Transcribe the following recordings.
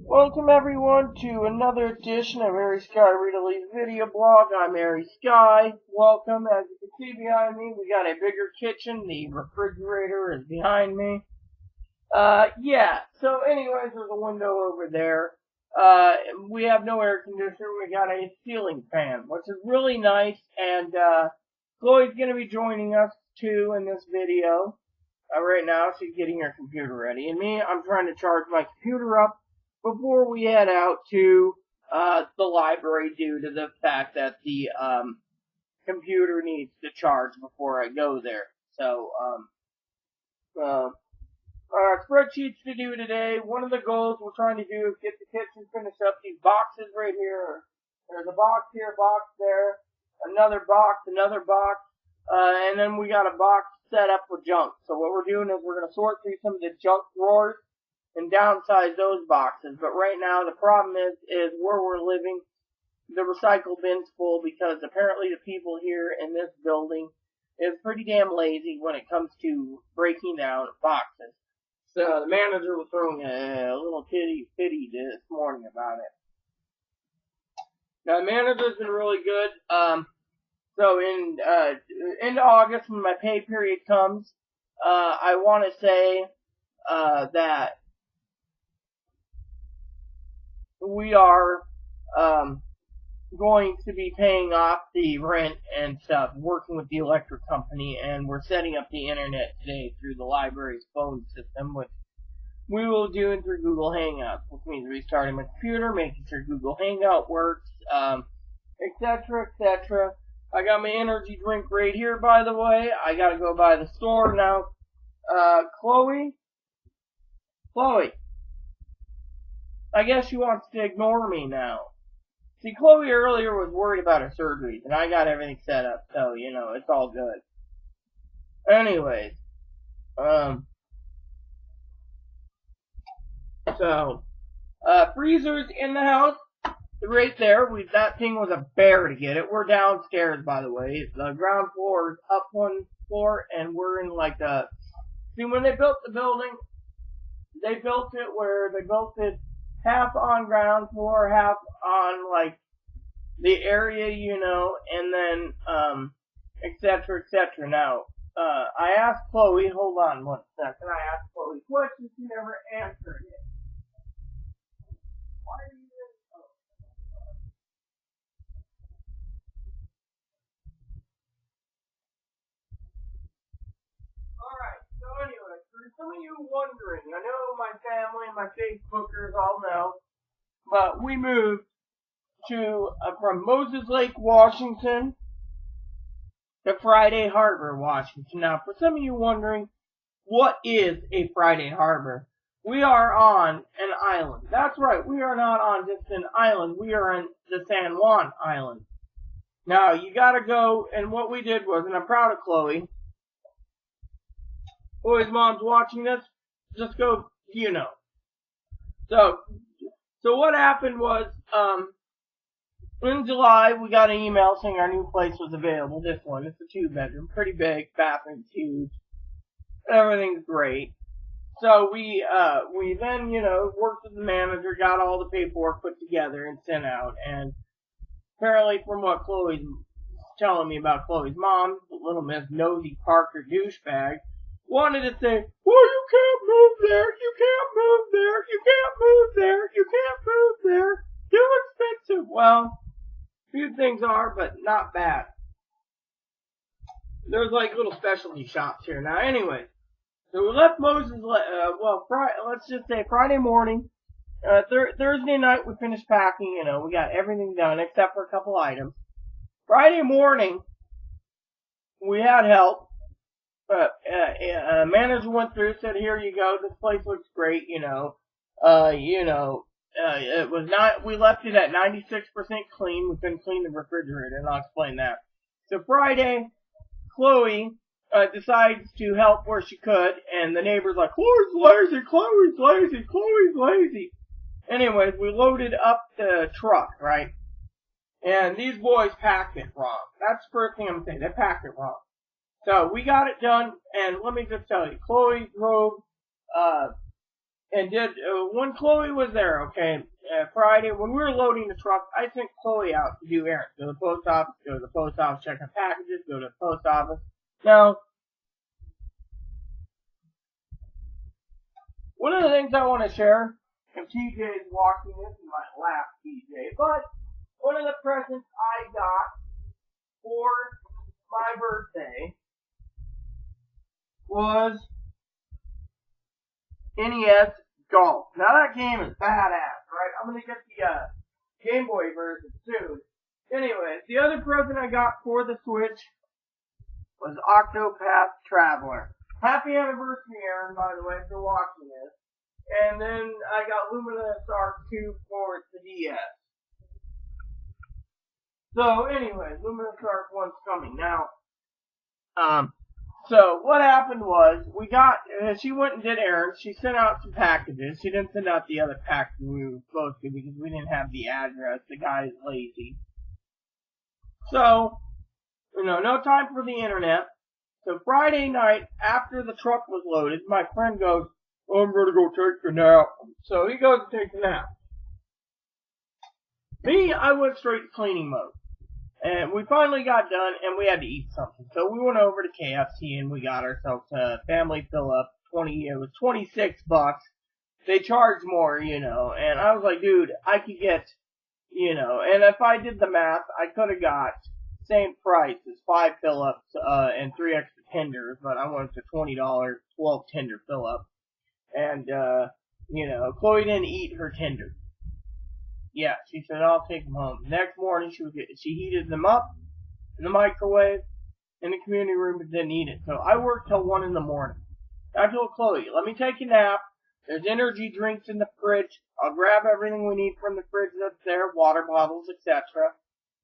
Welcome everyone to another edition of Mary Sky Readily video blog. I'm Mary Sky. Welcome. As you can see behind me, we got a bigger kitchen. The refrigerator is behind me. So anyways, there's a window over there. We have no air conditioner. We got a ceiling fan, which is really nice. And, Chloe's gonna be joining us too in this video. Right now, she's getting her computer ready. And me, I'm trying to charge my computer up before we head out to the library due to the fact that the computer needs to charge before I go there. So, spreadsheets to do today. One of the goals we're trying to do is get the kitchen finished up. These boxes right here. There's a box here, box there, another box, and then we got a box set up for junk. So what we're doing is we're going to sort through some of the junk drawers and downsize those boxes. But right now the problem is where we're living, the recycle bin's full because apparently the people here in this building is pretty damn lazy when it comes to breaking down boxes. So the manager was throwing a little pity this morning about it. Now the manager's been really good. So in into August when my pay period comes, I want to say that we are going to be paying off the rent and stuff, working with the electric company, and we're setting up the internet today through the library's phone system, which we will do it through Google Hangouts, which means restarting my computer, making sure Google Hangout works, etc., etc. I got my energy drink right here, by the way. I gotta go by the store now. Chloe, I guess she wants to ignore me now. See, Chloe earlier was worried about her surgeries, and I got everything set up, so, it's all good. Anyways, freezers in the house, right there. That thing was a bear to get it. We're downstairs, by the way. The ground floor is up one floor, and we're in see, when they built the building, they built it half on ground floor, half on, the area, and then, etc., etc. Now, I asked Chloe, hold on one second, I asked Chloe questions, she never answered it. Why are you Alright, so anyway, for some of you wondering, I know my family and my Facebookers all know, but we moved from Moses Lake, Washington to Friday Harbor, Washington. Now, for some of you wondering, what is a Friday Harbor? We are on an island. That's right, we are not on just an island. We are on the San Juan Island. Now, you gotta go, and what we did was, and I'm proud of Chloe. Chloe's mom's watching this. Just go, So what happened was, in July, we got an email saying our new place was available. This one, it's a 2-bedroom, pretty big, bathroom's huge, everything's great. So we then, worked with the manager, got all the paperwork put together and sent out, and apparently from what Chloe's telling me about Chloe's mom, little Miss Nosy Parker douchebag, wanted to say, well, you can't move there, you can't move there, you can't move there, you can't move there, too expensive. Well, few things are, but not bad. There's little specialty shops here. Now, anyway, so we left Moses, let's just say Friday morning. Thursday night we finished packing, we got everything done except for a couple items. Friday morning, we had help. A manager went through, said, here you go, this place looks great, it was not, we left it at 96% clean. We couldn't clean the refrigerator, and I'll explain that. So Friday, Chloe decides to help where she could, and the neighbor's like, Chloe's lazy. Anyways, we loaded up the truck, right? And these boys packed it wrong. That's the first thing I'm saying. They packed it wrong. So we got it done, and let me just tell you, Chloe drove and did when Chloe was there. Okay, Friday when we were loading the truck, I sent Chloe out to do errands. Go to the post office. Go to the post office. Check on packages. Go to the post office. Now, one of the things I want to share, and TJ is walking this in my lap, TJ, but one of the presents I got for my birthday was NES Golf. Now that game is badass, right? I'm gonna get the Game Boy version soon. Anyways, the other present I got for the Switch was Octopath Traveler. Happy anniversary, Aaron, by the way, for watching this. And then I got Luminous Arc 2 for the DS. So, anyways, Luminous Arc 1's coming. Now, so what happened was, she went and did errands. She sent out some packages. She didn't send out the other packages we were supposed to because we didn't have the address. The guy's lazy. So, no time for the internet. So Friday night, after the truck was loaded, my friend goes, "Oh, I'm gonna go take a nap." So he goes to take a nap. Me, I went straight to cleaning mode. And we finally got done, and we had to eat something. So we went over to KFC, and we got ourselves a family fill-up. It was $26. They charged more, and I was like, dude, I could get, and if I did the math, I could have got same price as 5 fill-ups, and 3 extra tenders, but I went to $20, 12 tender fill-up. And, Chloe didn't eat her tender. Yeah, she said, I'll take them home. Next morning, she heated them up in the microwave in the community room, but didn't eat it. So I worked till 1 in the morning. I told Chloe, let me take a nap. There's energy drinks in the fridge. I'll grab everything we need from the fridge that's there, water bottles, etc.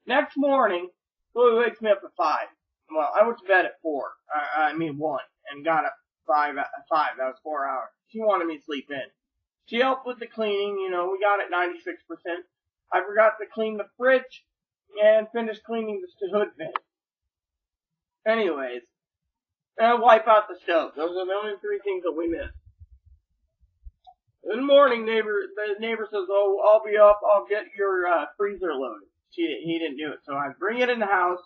Next morning, Chloe wakes me up at 5. Well, I went to bed at 1, and got up 5. That was 4 hours. She wanted me to sleep in. She helped with the cleaning, we got it 96%. I forgot to clean the fridge and finished cleaning the hood vent. Anyways, and wipe out the stove. Those are the only 3 things that we missed. In the morning, the neighbor says, "Oh, I'll be up. I'll get your freezer loaded." He didn't do it, so I bring it in the house,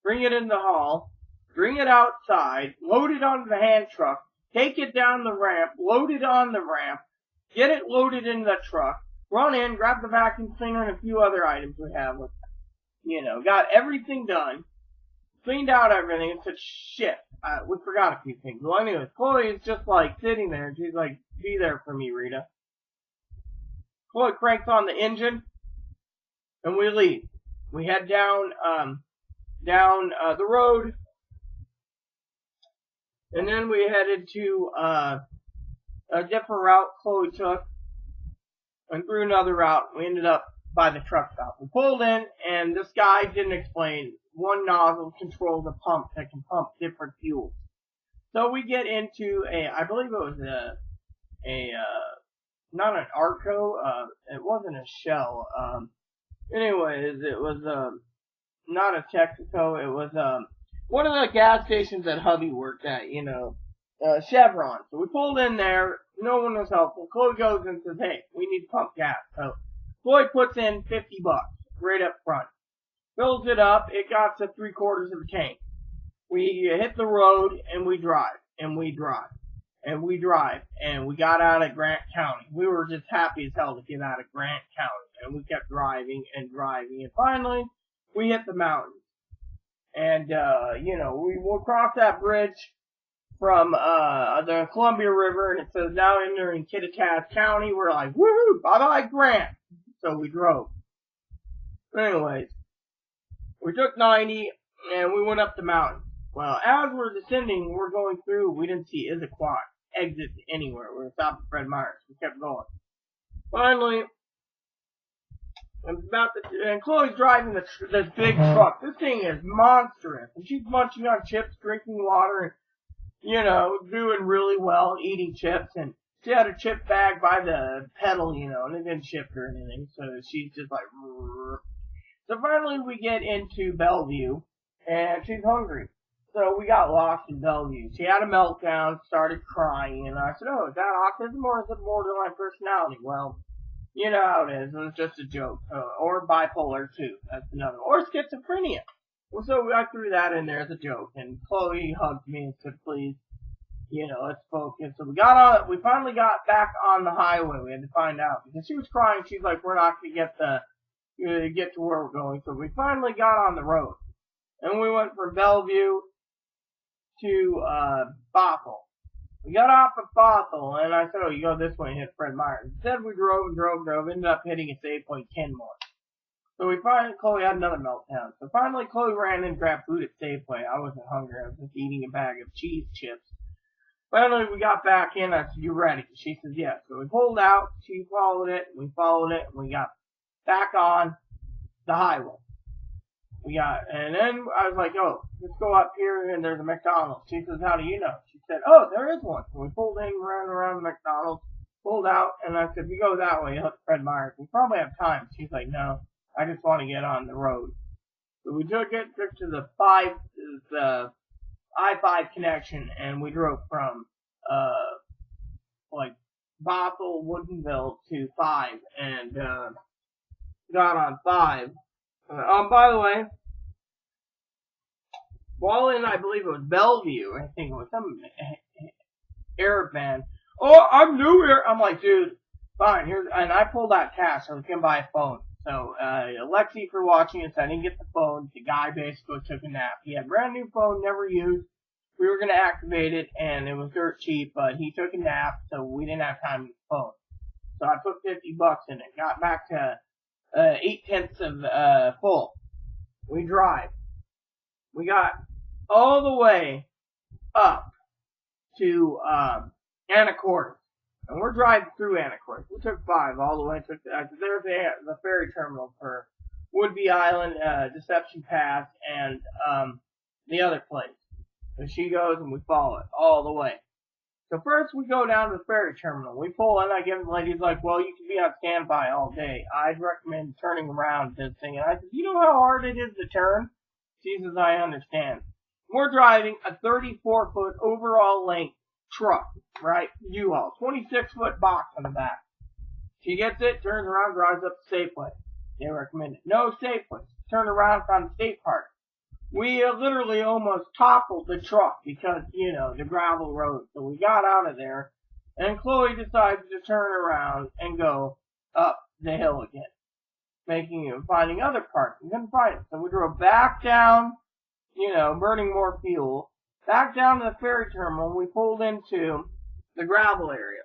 bring it in the hall, bring it outside, load it onto the hand truck, take it down the ramp, load it on the ramp, get it loaded in the truck, run in, grab the vacuum cleaner and a few other items we have. Got everything done, cleaned out everything, and said, shit, we forgot a few things. Well, anyways, Chloe is just like sitting there, and she's like, be there for me, Rita. Chloe cranks on the engine, and we leave. We head down the road, and then we headed to a different route Chloe took, and through another route, we ended up by the truck stop. We pulled in, and this guy didn't explain. One nozzle controls a pump that can pump different fuels. So we get into I believe it was not an Arco, it wasn't a Shell. Anyways, it was not a Texaco. It was one of the gas stations that hubby worked at. Chevron. So we pulled in there. No one was helpful. Chloe goes and says, "Hey, we need to pump gas." So Chloe puts in $50 right up front. Fills it up. It got to 3/4 of a tank. We hit the road and we drive and we drive and we drive and we got out of Grant County. We were just happy as hell to get out of Grant County, and we kept driving and driving, and finally we hit the mountains. And we will cross that bridge from the Columbia River, and it says now entering Kittitas County. We're like, woohoo, bye-bye Grant. So we drove. Anyways, we took 90, and we went up the mountain. Well, as we're descending, we're going through, we didn't see Issaquah exit anywhere. We were stopped at Fred Meyer's. We kept going. Finally, and Chloe's driving this big truck. This thing is monstrous. And she's munching on chips, drinking water, and, doing really well, eating chips. And she had a chip bag by the pedal, and it didn't shift or anything. So she's just like, rrr. So finally we get into Bellevue, and she's hungry. So we got lost in Bellevue. She had a meltdown, started crying, and I said, "Oh, is that autism or is it borderline personality?" Well, you know how it is. It was just a joke. Or bipolar too. That's another one. Or schizophrenia. Well, so I threw that in there as a joke, and Chloe hugged me and said, "Please, let's focus." So we finally got back on the highway. We had to find out because she was crying. She's like, "We're not going to get to where we're going." So we finally got on the road, and we went from Bellevue to Bothell. We got off at Bothell, and I said, "Oh, you go this way and hit Fred Meyer." Instead, we drove, ended up hitting a Safeway Kenmore. So Chloe had another meltdown. So finally, Chloe ran and grabbed food at Safeway. I wasn't hungry. I was just eating a bag of cheese chips. Finally, we got back in. I said, "You ready?" She says, "Yes." So we pulled out. She followed it. We followed it. And we got back on the highway. And then I was like, "Oh, let's go up here and there's a McDonald's." She says, "How do you know?" She said, "Oh, there is one." So we pulled in, ran around the McDonald's, pulled out, and I said, "We go that way, up Fred Meyer. We probably have time." She's like, "No, I just want to get on the road." So we took to the I-5 connection, and we drove from, Bothell, Woodinville to 5, and, got on 5. By the way, while in, I believe it was Bellevue, I think it was some Arab man. "Oh, I'm new here." I'm like, "Dude, fine." And I pulled out cash so we can buy a phone. So, Alexi for watching us, I didn't get the phone. The guy basically took a nap. He had a brand new phone, never used. We were going to activate it, and it was dirt cheap, but he took a nap, so we didn't have time to use the phone. So I put $50 in it, got back to 8/10 of full. We drive. We got all the way up to Anacortes. And we're driving through Anacortes. We took 5 all the way. There's the ferry terminal for Woodby Island, Deception Pass, and the other place. So she goes and we follow it all the way. So first we go down to the ferry terminal. We pull in. I give the lady's like, "Well, you can be on standby all day. I'd recommend turning around this thing." And I said, "You know how hard it is to turn?" She says, "I understand." We're driving a 34-foot overall length truck, right? U-Haul, 26-foot box on the back. She gets it, turns around, drives up to Safeway. They recommend it. No Safeway. Turn around, found a skate park. We literally almost toppled the truck because, the gravel road. So we got out of there, and Chloe decided to turn around and go up the hill again, finding other parts. We couldn't find it. So we drove back down, burning more fuel, back down to the ferry terminal. We pulled into the gravel area.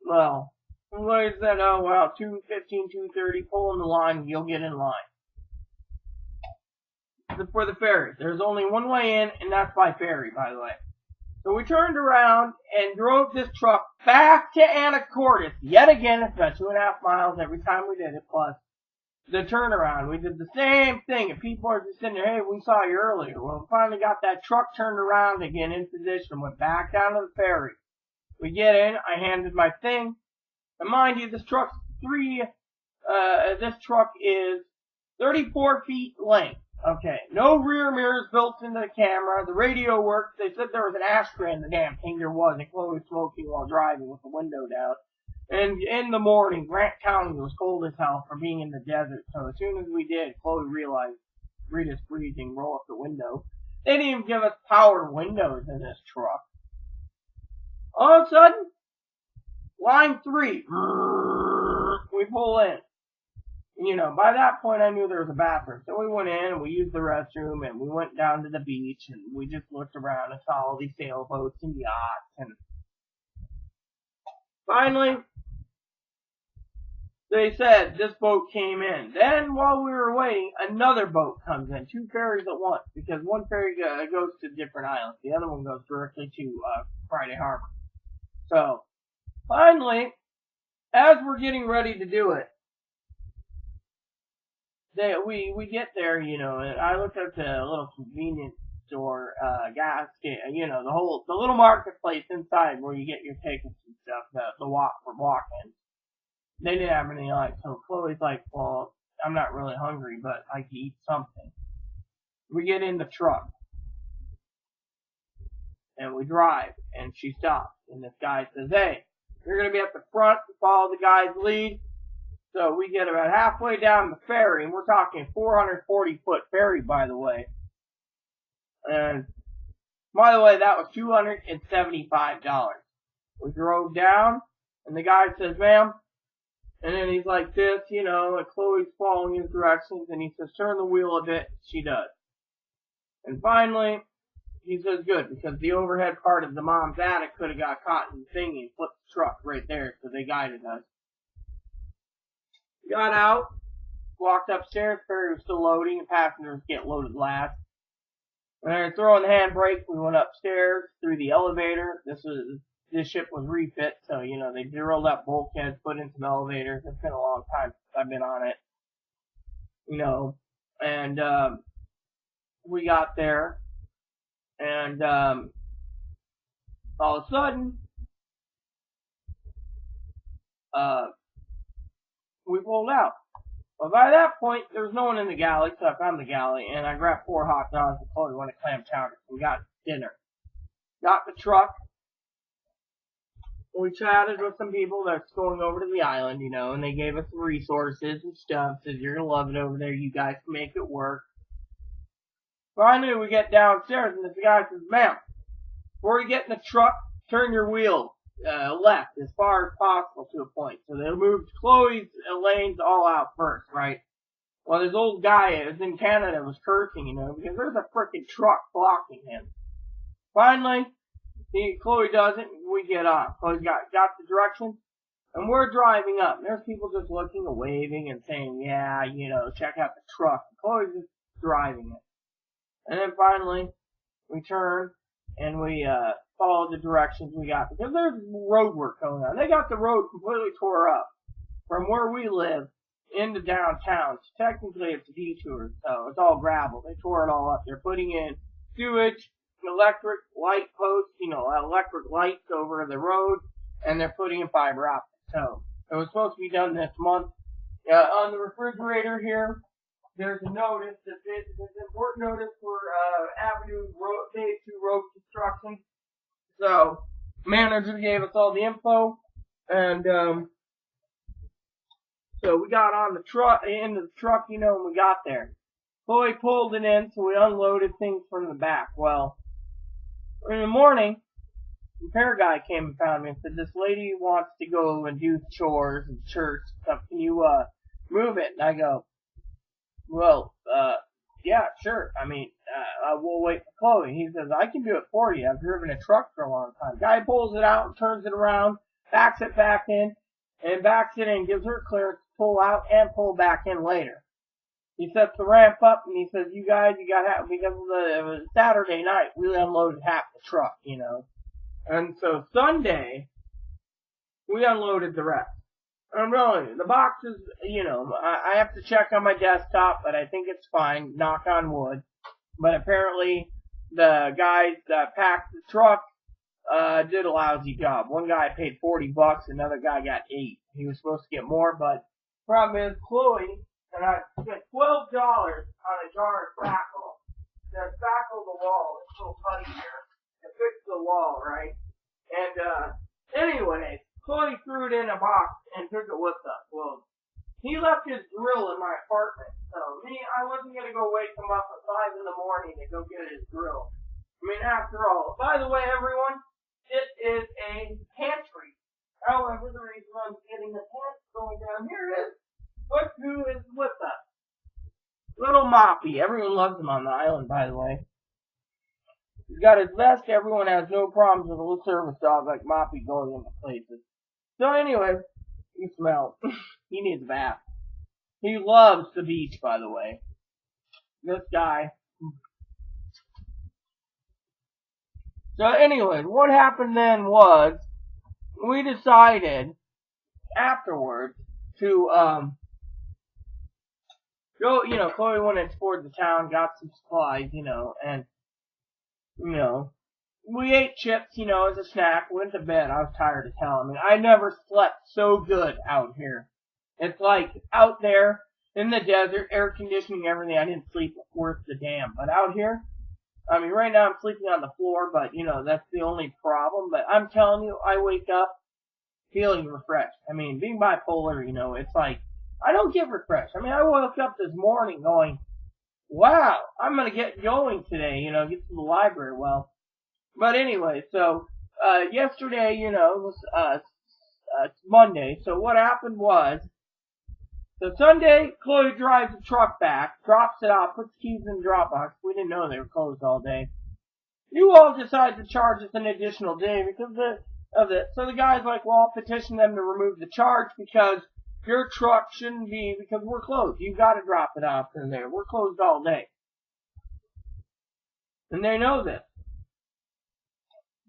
Well, somebody said, "Oh, well, 2:15, 2:30, pull in the line, you'll get in line." For the ferry. There's only one way in, and that's by ferry, by the way. So we turned around and drove this truck back to Anacortes. Yet again, it's about 2.5 miles every time we did it, plus the turnaround. We did the same thing, and people are just sitting there, "Hey, we saw you earlier." Well, we finally got that truck turned around again in position, went back down to the ferry. We get in, I handed my thing, and mind you, this truck is 34 feet length. Okay, no rear mirrors built into the camera. The radio works. They said there was an ashtray in the damn thing. There was, and Chloe was smoking while driving with the window down. And in the morning, Grant County was cold as hell from being in the desert. So as soon as we did, Chloe realized Rita's freezing. Roll up the window. They didn't even give us power windows in this truck. All of a sudden, line 3. We pull in. By that point I knew there was a bathroom. So we went in and we used the restroom and we went down to the beach and we just looked around and saw all these sailboats and yachts. And finally, they said this boat came in. Then while we were waiting, another boat comes in. 2 ferries at once because one ferry goes to different islands. The other one goes directly to Friday Harbor. So finally, as we're getting ready to do it, we get there, and I looked at the little convenience store, gas, the little marketplace inside where you get your tickets and stuff, the walk-in. They didn't have anything like, so Chloe's like, "Well, I'm not really hungry, but I can eat something." We get in the truck. and we drive, and she stops, and this guy says, hey, you're going to be at the front to follow the guy's lead. So we get about halfway down the ferry, and we're talking 440-foot ferry, by the way. And, by the way, that was $275. We drove down, and the guy says, ma'am, and then he's like this, and Chloe's following his directions, and he says, turn the wheel a bit. She does. And finally, he says, good, because the overhead part of the mom's attic could have got caught in the thing and flipped the truck right there, so they guided us. We got out, walked upstairs, ferry was still loading, and passengers get loaded last. When I was throwing the handbrake, we went upstairs through the elevator. This ship was refit, so, they drilled up bulkheads, put in some elevators. It's been a long time since I've been on it. And, we got there, and, all of a sudden, we pulled out. Well, by that point, there was no one in the galley, so I found the galley, and I grabbed 4 hot dogs and Chloe wanted clam chowder. We got dinner. Got the truck. We chatted with some people that's going over to the island, and they gave us some resources and stuff. Said, you're going to love it over there. You guys can make it work. Finally, we get downstairs, and this guy says, ma'am, before you get in the truck, turn your wheel left as far as possible to a point. So they moved Chloe's lanes all out first, right? Well, this old guy was in Canada was cursing, because there's a frickin' truck blocking him. Finally, Chloe does it, and we get on. Chloe's got the directions, and we're driving up. And there's people just looking and waving and saying, yeah, check out the truck. And Chloe's just driving it. And then finally, we turn, and we follow the directions we got. Because there's road work going on. They got the road completely tore up from where we live into downtown. So technically, it's a detour, so it's all gravel. They tore it all up. They're putting in sewage, electric light posts, electric lights over the road, and they're putting in fiber optics. So it was supposed to be done this month. On the refrigerator here, there's a notice that there's an important notice for Avenue Phase 2 road construction. So manager gave us all the info, and so we got on the truck, into the truck, and we got there. Chloe pulled it in, so we unloaded things from the back. Well, in the morning, the repair guy came and found me and said, this lady wants to go and do chores and church stuff. Can you move it? And I go, well, yeah, sure. We'll wait for Chloe. He says, I can do it for you. I've driven a truck for a long time. Guy pulls it out and turns it around, backs it back in, and backs it in, gives her clearance to pull out and pull back in later. He sets the ramp up, and he says, you guys, you got half, because it was Saturday night, we unloaded half the truck, And so Sunday, we unloaded the rest. I'm telling you, the boxes, I have to check on my desktop, but I think it's fine, knock on wood. But apparently, the guys that packed the truck, did a lousy job. One guy paid $40, another guy got $8. He was supposed to get more, but problem is, Chloe and I spent $12 on a jar of spackle. To spackle the wall, it's so putty here, to fix the wall, right? And, anyway, Chloe threw it in a box and took it with us. Well, he left his drill in my apartment, so I wasn't gonna go wake him up at 5 in the morning to go get his drill. After all, by the way, everyone, it is a pantry. However, the reason I'm getting the pants going down here is, look who is with us. Little Moppy. Everyone loves him on the island, by the way. He's got his vest. Everyone has no problems with a little service dog like Moppy going into places. So anyway, you smell. He needs a bath. He loves the beach, by the way. This guy. So anyway, what happened then was, we decided afterwards to, go, Chloe went and explored the town, got some supplies, and, we ate chips, as a snack, went to bed. I was tired as hell. I never slept so good out here. It's like out there in the desert, air conditioning, everything. I didn't sleep worth the damn. But out here, I mean, right now I'm sleeping on the floor, but, you know, that's the only problem. But I'm telling you, I wake up feeling refreshed. I mean, being bipolar, you know, it's like, I don't get refreshed. I mean, I woke up this morning going, wow, I'm going to get going today, you know, get to the library. Well, but anyway, so, yesterday, you know, was, Monday. So what happened was, so Sunday, Chloe drives the truck back, drops it off, puts keys in the drop box. We didn't know they were closed all day. You all decide to charge us an additional day because of it. So the guy's like, well, I'll petition them to remove the charge because your truck shouldn't be, because we're closed. You gotta drop it off in there. We're closed all day. And they know this.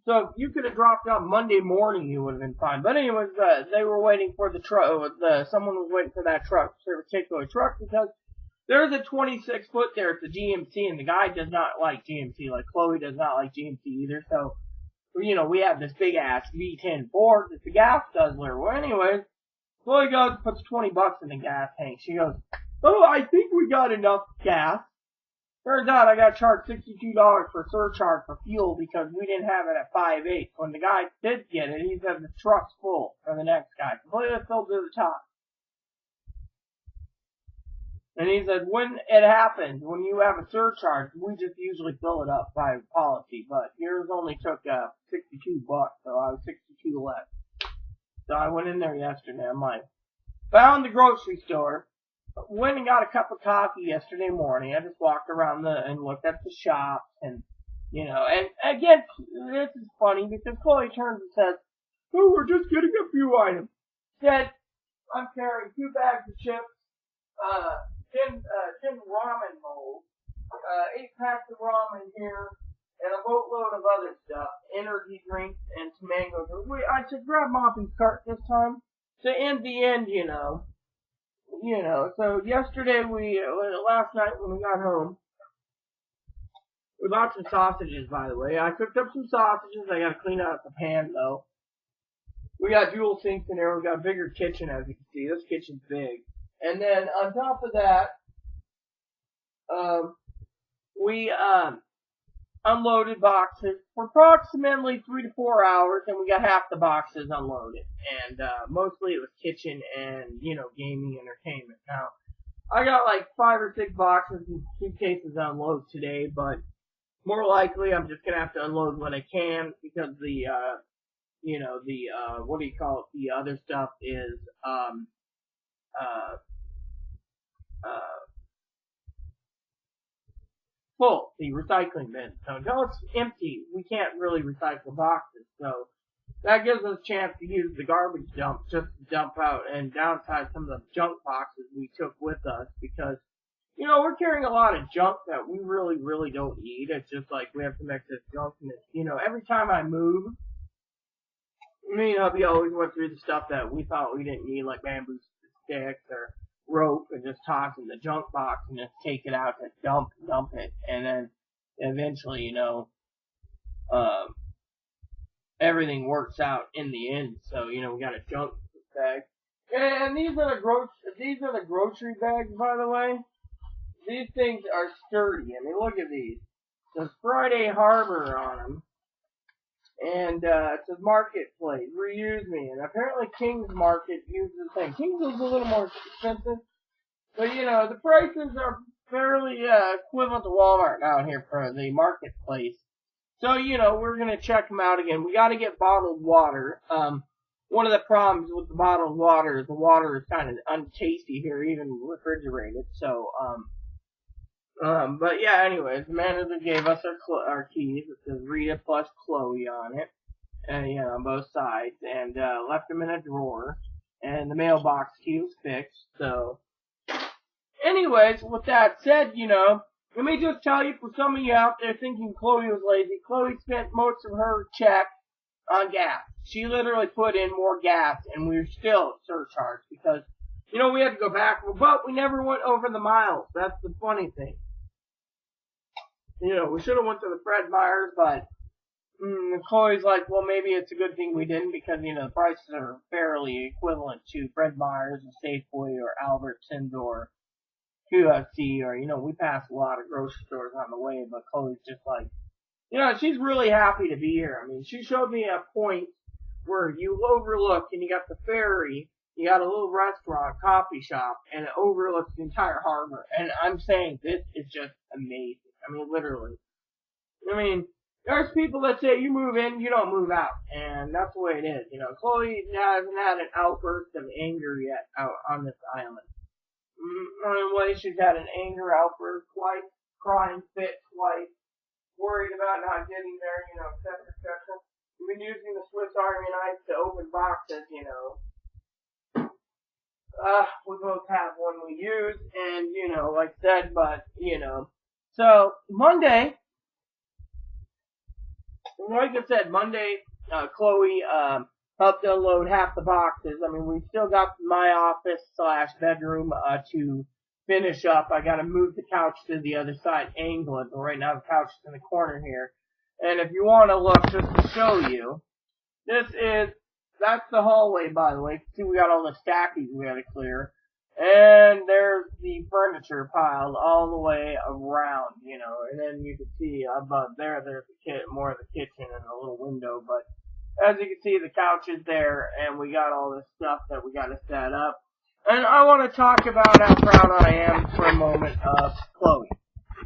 So if you could have dropped off Monday morning, you would have been fine. But anyways, they were waiting for the truck, someone was waiting for that truck, their particular truck, because there's a 26-foot there. It's a GMC, and the guy does not like GMC. Like, Chloe does not like GMC either. So, you know, we have this big-ass V10 Ford that the gas guzzler. Well, anyways, Chloe goes, puts $20 in the gas tank. She goes, oh, I think we got enough gas. Turns out I got charged $62 for surcharge for fuel because we didn't have it at 5/8. When the guy did get it, he said the truck's full for the next guy. Completely filled to the top. And he said, when it happens, when you have a surcharge, we just usually fill it up by policy. But yours only took $62, so I was 62 left. So I went in there yesterday. I'm like, found the grocery store. Went and got a cup of coffee yesterday morning. I just walked around and looked at the shops and, you know, and again, this is funny because Chloe turns and says, oh, we're just getting a few items. Said, I'm carrying 2 bags of chips, 10 ramen molds, 8 packs of ramen here, and a boatload of other stuff, energy drinks and some mangoes. I should grab Moppy's cart this time. So in the end, you know, so yesterday last night when we got home, we bought some sausages, by the way. I cooked up some sausages. I gotta clean out the pan, though. We got dual sinks in there. We got a bigger kitchen, as you can see. This kitchen's big. And then, on top of that, we, unloaded boxes for approximately 3 to 4 hours, and we got half the boxes unloaded. And mostly it was kitchen and, you know, gaming entertainment. Now, I got like 5 or 6 boxes and suitcases to unload today, but more likely I'm just gonna have to unload what I can because the, you know, the, what do you call it? The other stuff is, full, the recycling bin. So until it's empty, we can't really recycle boxes. So that gives us a chance to use the garbage dump just to dump out and downsize some of the junk boxes we took with us because, you know, we're carrying a lot of junk that we really, really don't need. It's just like we have some excess junk and it's, you know, every time I move, me and hubby always went through the stuff that we thought we didn't need, like bamboo sticks or rope, and just toss in the junk box and just take it out to dump it, and then eventually, you know, everything works out in the end. So, you know, we got a junk bag, and these are the grocery bags, by the way. These things are sturdy. I mean, look at these. It says Friday Harbor on them. And it says Marketplace, reuse me. And apparently King's Market uses the same. King's is a little more expensive. But, you know, the prices are fairly equivalent to Walmart down here for the Marketplace. So, you know, we're going to check them out again. We got to get bottled water. One of the problems with the bottled water is the water is kind of untasty here, even refrigerated. So, but yeah, anyways, the manager gave us our keys. It says Rita plus Chloe on it, and you know, on both sides, and left them in a drawer. And the mailbox key was fixed. So, anyways, with that said, you know, let me just tell you, for some of you out there thinking Chloe was lazy, Chloe spent most of her check on gas. She literally put in more gas, and we were still surcharged because, you know, we had to go back, but we never went over the miles. That's the funny thing. You know, we should have went to the Fred Meyer's, but Chloe's like, well, maybe it's a good thing we didn't because, you know, the prices are fairly equivalent to Fred Meyer's or Safeway or Albertsons or QFC, or, we pass a lot of grocery stores on the way, but Chloe's just like, she's really happy to be here. I mean, she showed me a point where you overlook, and you got the ferry, you got a little restaurant, coffee shop, and it overlooks the entire harbor. And I'm saying this is just amazing. I mean, literally. I mean, there's people that say you move in, you don't move out. And that's the way it is. Chloe hasn't had an outburst of anger yet out on this island. Anyway, she's had an anger outburst twice, crying fit twice, worried about not getting there, etc., etc. We've been using the Swiss Army knife to open boxes, we both have one we use, and, like I said, but, So, Monday, like I said, Chloe, helped unload half the boxes. I mean, we still got my office/bedroom, to finish up. I gotta move the couch to the other side, angle it, but right now the couch is in the corner here. And if you want to look, just to show you, that's the hallway, by the way. See, we got all the stackies we had to clear. And there's the furniture piled all the way around, and then you can see above there's more of the kitchen and a little window, but as you can see, the couch is there, and we got all this stuff that we got to set up. And I want to talk about how proud I am for a moment of Chloe.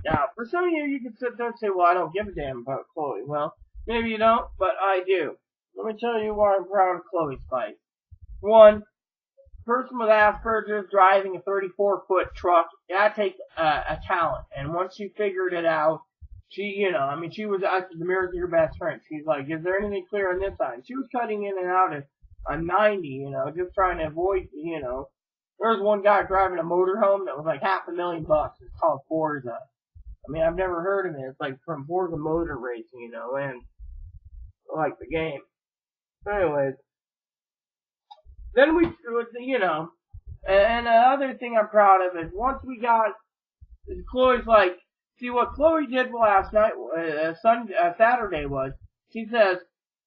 Now, for some of you can sit there and say, well, I don't give a damn about Chloe. Well, maybe you don't, but I do. Let me tell you why I'm proud of Chloe Spice. One, person with Asperger's driving a 34-foot truck, that takes a talent. And once she figured it out, she was asking the mirror to your best friend. She's like, is there anything clear on this side? She was cutting in and out at a 90, just trying to avoid, There was one guy driving a motorhome that was like $500,000. It's called Forza. I mean, I've never heard of it. It's like from Forza Motor Racing, and I like the game. Anyways, then we, and the other thing I'm proud of is once we got, Chloe's like, see what Chloe did last night, Saturday was, she says,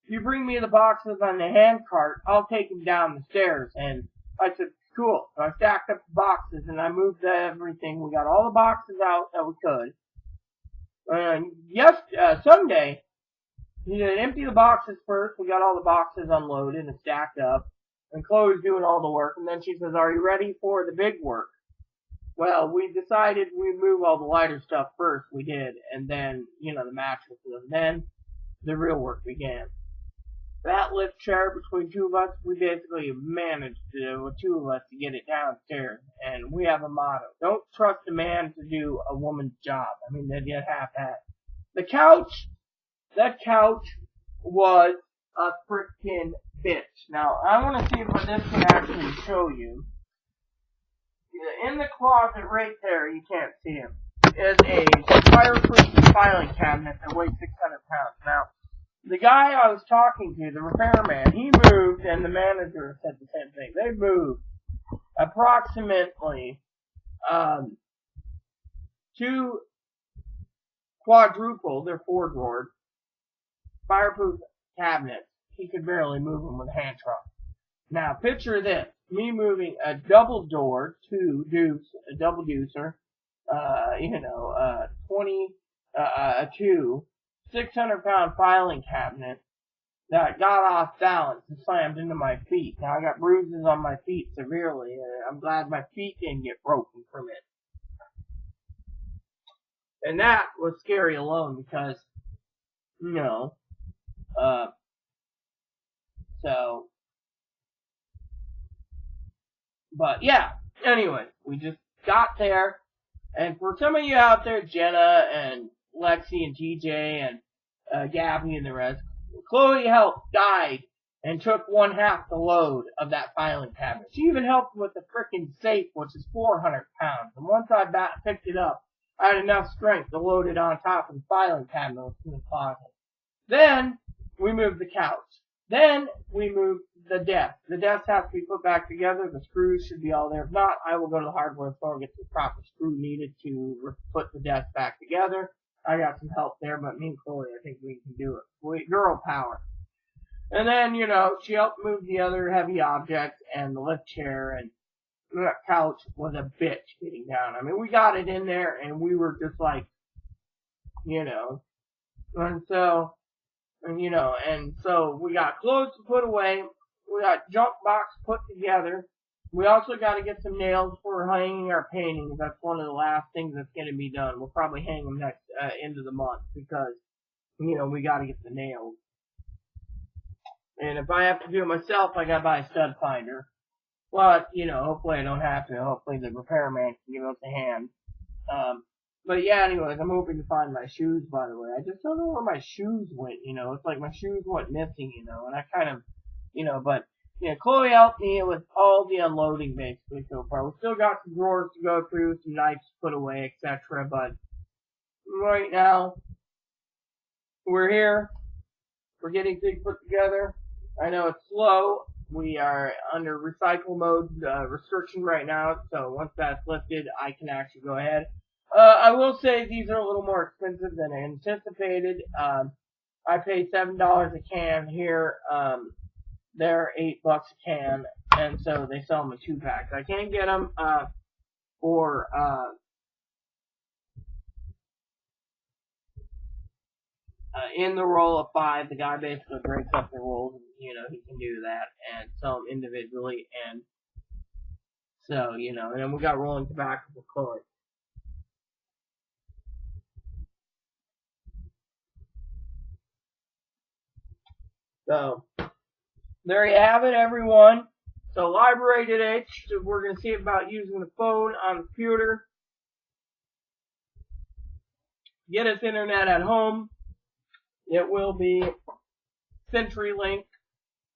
if you bring me the boxes on the hand cart, I'll take them down the stairs. And I said, cool. So I stacked up the boxes and I moved everything. We got all the boxes out that we could. And Sunday, we did empty the boxes first. We got all the boxes unloaded and stacked up. And Chloe's doing all the work. And then she says, are you ready for the big work? Well, we decided we'd move all the lighter stuff first. We did. And then, the mattresses. And then the real work began. That lift chair between two of us, we basically managed with two of us to get it downstairs. And we have a motto. Don't trust a man to do a woman's job. I mean, they did half that. That couch was a frickin' bitch. Now, I want to see if this can actually show you. In the closet right there, you can't see him, is a fireproof filing cabinet that weighs 600 pounds. Now, the guy I was talking to, the repairman, he moved, and the manager said the same thing. They moved approximately two quadruple, they're four-drawered, fireproof cabinets. He could barely move them with a hand truck. Now, picture this. Me moving a double door, a double deucer, 600-pound filing cabinet that got off balance and slammed into my feet. Now I got bruises on my feet severely, and I'm glad my feet didn't get broken from it. And that was scary alone because, but yeah, anyway, we just got there, and for some of you out there, Jenna and Lexi and TJ and Gabby and the rest, Chloe helped guide and took 1/2 the load of that filing cabinet. She even helped with the frickin' safe, which is 400 pounds. And once I picked it up, I had enough strength to load it on top of the filing cabinet in the closet. Then we moved the couch. Then we moved the desk. The desk has to be put back together. The screws should be all there. If not, I will go to the hardware store and get the proper screw needed to put the desk back together. I got some help there, but me and Chloe, I think we can do it. Girl power. And then, she helped move the other heavy objects and the lift chair, and that couch was a bitch getting down. I mean, we got it in there and we were just like, you know, and so, and so we got clothes to put away. We got junk box put together. We also got to get some nails for hanging our paintings. That's one of the last things that's going to be done. We'll probably hang them next end of the month because, we got to get the nails. And if I have to do it myself, I got to buy a stud finder. But, hopefully I don't have to. Hopefully the repairman can give us a hand. But yeah, anyways, I'm hoping to find my shoes, by the way. I just don't know where my shoes went, It's like my shoes went missing, and I kind of, but, Chloe helped me with all the unloading, basically, so far. We still got some drawers to go through, some knives to put away, etc., but right now, we're here. We're getting things put together. I know it's slow. We are under recycle mode restriction right now, so once that's lifted, I can actually go ahead. I will say these are a little more expensive than anticipated. I pay $7 a can here. They're $8 a can, and so they sell them in 2-packs. I can't get them for in the roll of 5. The guy basically breaks up the rolls, and, he can do that and sell them individually, and so, and then we got rolling tobacco for Chloe. So, there you have it, everyone. So, library today, we're going to see about using the phone on the computer. Get us internet at home. It will be CenturyLink.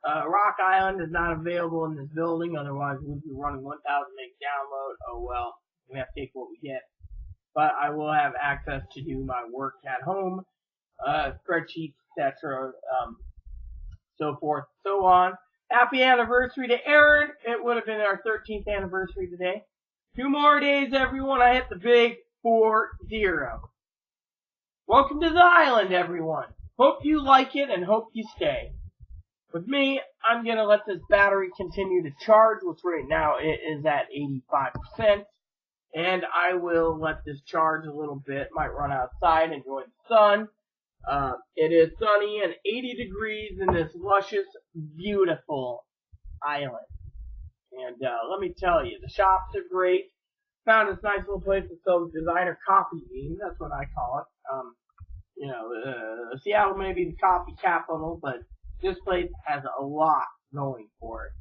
Rock Island is not available in this building, otherwise we'd be running 1,000 meg download. Oh well, we have to take what we get. But I will have access to do my work at home, spreadsheets, etc., so forth, so on. Happy anniversary to Aaron. It would have been our 13th anniversary today. 2 more days, everyone. I hit the big 4-0. Welcome to the island, everyone. Hope you like it and hope you stay. With me, I'm going to let this battery continue to charge, which right now it is at 85%. And I will let this charge a little bit. Might run outside, enjoy the sun. It is sunny and 80 degrees in this luscious, beautiful island. And let me tell you, the shops are great. Found this nice little place that sells designer coffee beans. That's what I call it. Seattle may be the coffee capital, but this place has a lot going for it.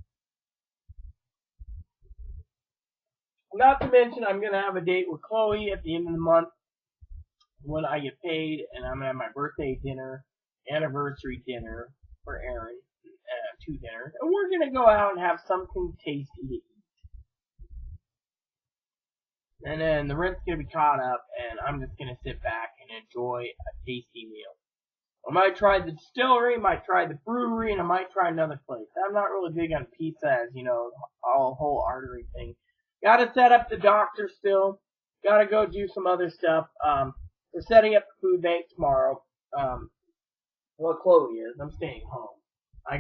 Not to mention, I'm going to have a date with Chloe at the end of the month when I get paid, and I'm going to have my birthday dinner, anniversary dinner for Aaron, 2 dinners, and we're going to go out and have something tasty to eat. And then the rent's going to be caught up, and I'm just going to sit back and enjoy a tasty meal. I might try the distillery, might try the brewery, and I might try another place. I'm not really big on pizza as, all whole artery thing. Gotta set up the doctor still. Gotta go do some other stuff. We're setting up the food bank tomorrow. Well, Chloe is. I'm staying home. I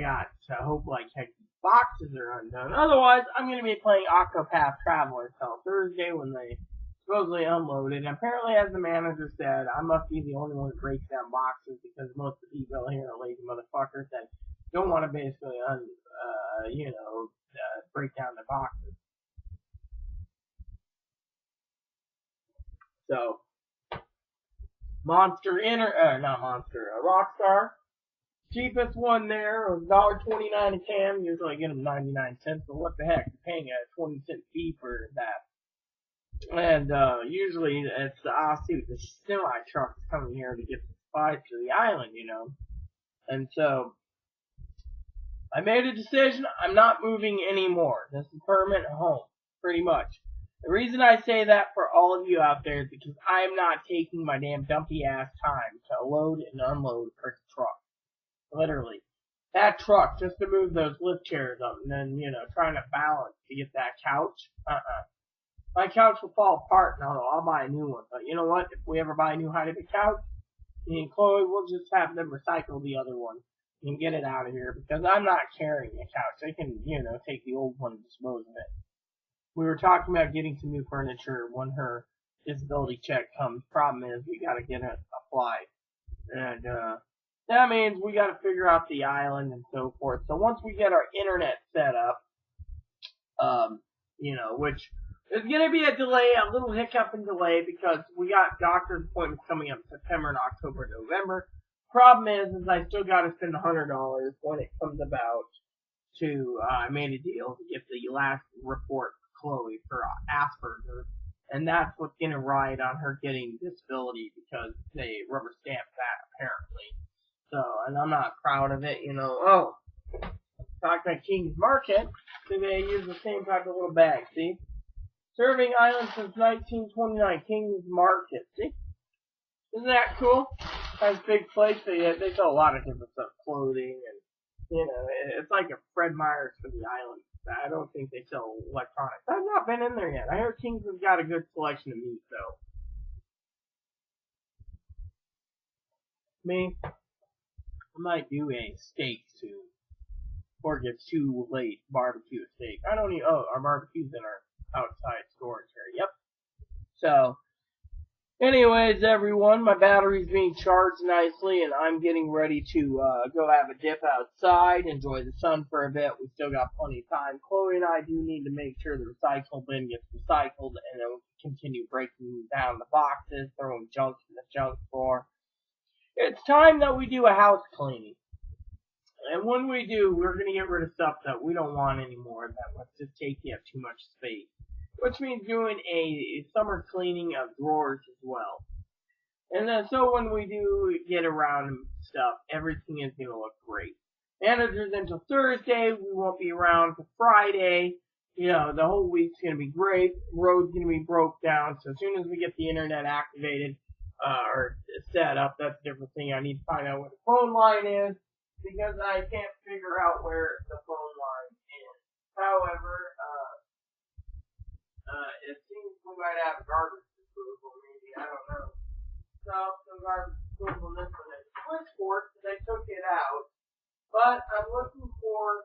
hope like heck boxes are undone. Otherwise, I'm gonna be playing Octopath Traveler till Thursday when they supposedly unloaded. And apparently, as the manager said, I must be the only one who breaks down boxes because most of the people here are lazy motherfuckers that don't want to basically break down their boxes. So, Rockstar. Cheapest one there was $1.29 a can. Usually I get them 99 cents, but what the heck? You're paying a 20-cent fee for that. And usually it's the semi-trucks coming here to get the supplies to the island, And so, I made a decision. I'm not moving anymore. This is permanent home, pretty much. The reason I say that for all of you out there is because I'm not taking my damn dumpy ass time to load and unload a truck. Literally. That truck, just to move those lift chairs up and then, trying to balance to get that couch. My couch will fall apart and I'll buy a new one. But you know what? If we ever buy a new height of a couch, me and Chloe will just have them recycle the other one and get it out of here because I'm not carrying a couch. They can, take the old one and dispose of it. we were talking about getting some new furniture when her disability check comes. Problem is, we gotta get it applied. And, that means we gotta figure out the island and so forth. So once we get our internet set up, which is gonna be a delay, a little hiccup and delay because we got doctor's appointments coming up in September and October and November. Problem is I still gotta spend $100 when it comes about to, I made a deal to get the last report for Chloe for Asperger's. And that's what's gonna ride on her getting disability because they rubber stamped that apparently. So, and I'm not proud of it, Oh, talking about King's Market, they use the same type of little bag, see? Serving island since 1929, King's Market, see? Isn't that cool? Nice big place. They sell a lot of different stuff, clothing, and, it's like a Fred Meyer's for the island. I don't think they sell electronics. I've not been in there yet. I heard King's has got a good selection of meat, though. Me, I might do a steak soon. Before it gets too late, barbecue a steak. I don't even, our barbecue's in our outside storage area. Yep. So, anyways, everyone, my battery's being charged nicely, and I'm getting ready to go have a dip outside, enjoy the sun for a bit. We still got plenty of time. Chloe and I do need to make sure the recycle bin gets recycled, and then we'll continue breaking down the boxes, throwing junk in the junk drawer. It's time that we do a house cleaning. And when we do, we're going to get rid of stuff that we don't want anymore, that lets us take up too much space. Which means doing a summer cleaning of drawers as well. And then, so when we do get around and stuff, everything is going to look great. Managers until Thursday, we won't be around for Friday. The whole week's going to be great. Road's going to be broke down. So as soon as we get the internet activated, or set up, that's a different thing. I need to find out where the phone line is, because I can't figure out where the phone line is. However, it seems we might have garbage disposal, maybe, I don't know. So, some garbage disposal in this one is switchboard, so they took it out. But I'm looking for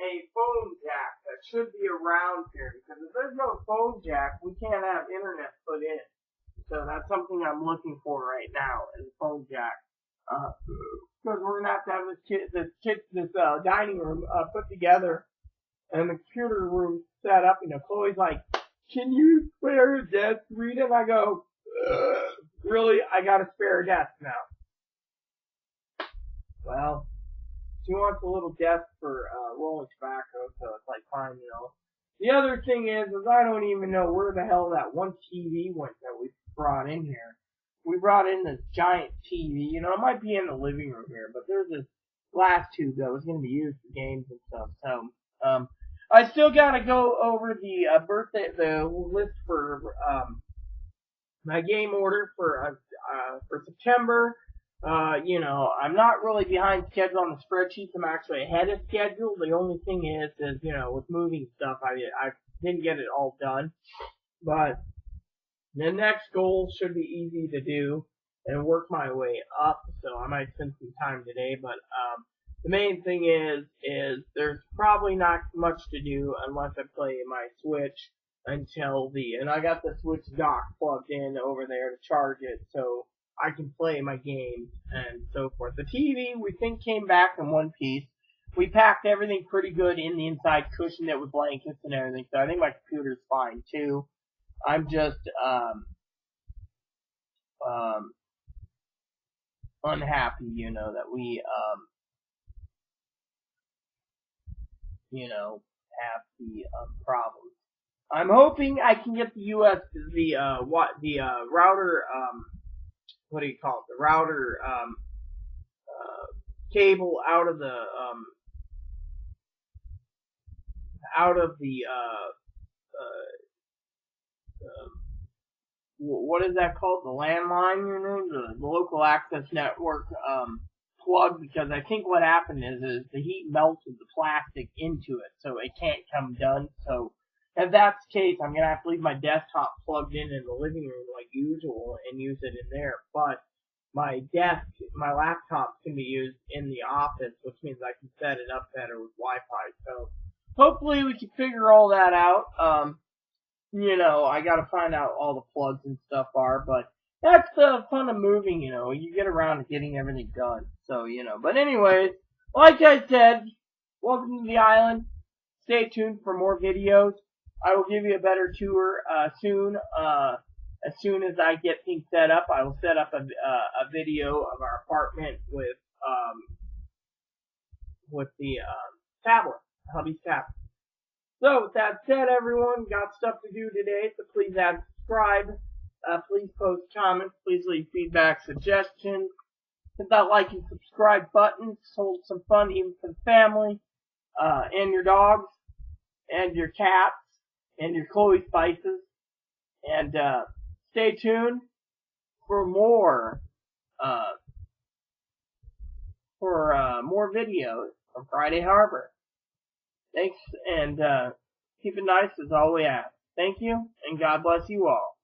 a phone jack that should be around here, because if there's no phone jack, we can't have internet put in. So that's something I'm looking for right now, is a phone jack. Because we're gonna have to have this dining room put together and the computer room set up. Chloe's like, "Can you spare a desk, Rita?" And I go, "Really? I got to spare a desk now." Well, she wants a little desk for rolling tobacco, so it's like fine, The other thing is I don't even know where the hell that one TV went that we brought in here. We brought in this giant TV. It might be in the living room here, but there's this glass tube that was going to be used for games and stuff. So, I still got to go over the list for my game order for September. I'm not really behind schedule on the spreadsheets. I'm actually ahead of schedule. The only thing is with moving stuff, I didn't get it all done, but the next goal should be easy to do and work my way up, so I might spend some time today, but the main thing is there's probably not much to do unless I play my Switch and I got the Switch dock plugged in over there to charge it so I can play my games and so forth. The TV we think came back in one piece. We packed everything pretty good in the inside, cushioned it with blankets and everything, so I think my computer's fine too. I'm just unhappy, that we have the problems. I'm hoping I can get the router what do you call it? The router cable out of the what is that called? The landline, the local access network plug, because I think what happened is the heat melted the plastic into it, so it can't come done. So if that's the case, I'm gonna have to leave my desktop plugged in the living room like usual and use it in there. But my laptop can be used in the office, which means I can set it up better with Wi-Fi. So hopefully we can figure all that out. I gotta find out all the plugs and stuff are, but that's the fun of moving, you get around to getting everything done. So, but anyways, like I said, welcome to the island. Stay tuned for more videos. I will give you a better tour, soon, as soon as I get things set up. I will set up a video of our apartment with the, tablet, hubby's tablet. So, with that said, everyone, got stuff to do today, so please subscribe. Please post comments. Please leave feedback, suggestions. Hit that like and subscribe button. Hold some fun even for the family, and your dogs, and your cats, and your Chloe Spices. And stay tuned for more videos from Friday Harbor. Thanks, and keep it nice as all we ask. Thank you, and God bless you all.